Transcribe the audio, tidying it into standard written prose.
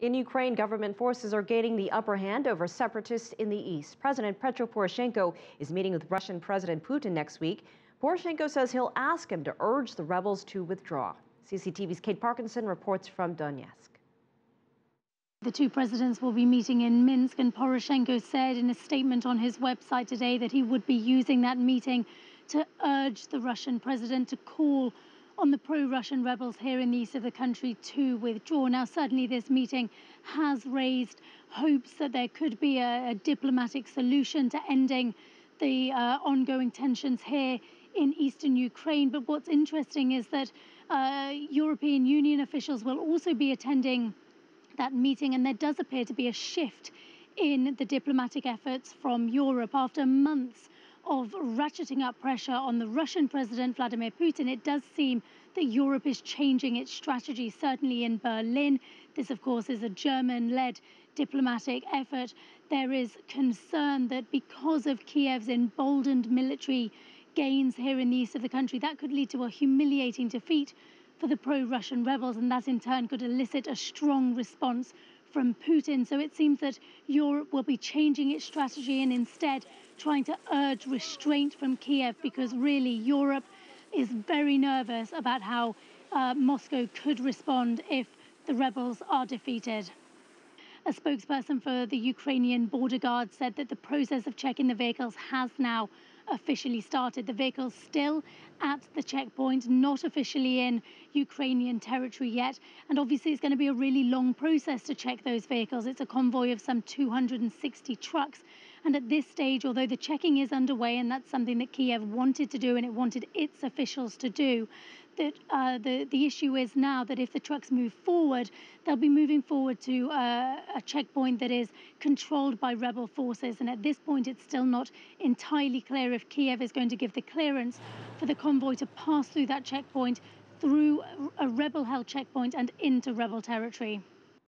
In Ukraine, government forces are gaining the upper hand over separatists in the east. President Poroshenko is meeting with Russian President Putin next week. Poroshenko says he'll ask him to urge the rebels to withdraw. CCTV's Kate Parkinson reports from Donetsk. The two presidents will be meeting in Minsk, and Poroshenko said in a statement on his website today that he would be using that meeting to urge the Russian president to call on the pro-Russian rebels here in the east of the country to withdraw. Now, certainly this meeting has raised hopes that there could be a diplomatic solution to ending the ongoing tensions here in eastern Ukraine. But what's interesting is that European Union officials will also be attending that meeting, and there does appear to be a shift in the diplomatic efforts from Europe. After months of ratcheting up pressure on the Russian President Vladimir Putin, it does seem that Europe is changing its strategy, certainly in Berlin. This, of course, is a German-led diplomatic effort. There is concern that because of Kiev's emboldened military gains here in the east of the country, that could lead to a humiliating defeat for the pro-Russian rebels, and that in turn could elicit a strong response from Putin. So it seems that Europe will be changing its strategy and instead trying to urge restraint from Kiev, because really Europe is very nervous about how Moscow could respond if the rebels are defeated. A spokesperson for the Ukrainian border guard said that the process of checking the vehicles has now officially started. The vehicles still at the checkpoint, not officially in Ukrainian territory yet. And obviously it's going to be a really long process to check those vehicles. It's a convoy of some 260 trucks. And at this stage, although the checking is underway, and that's something that Kiev wanted to do and it wanted its officials to do, that the issue is now that if the trucks move forward, they'll be moving forward to a checkpoint that is controlled by rebel forces. And at this point, it's still not entirely clear if Kiev is going to give the clearance for the convoy to pass through that checkpoint, through a rebel-held checkpoint and into rebel territory.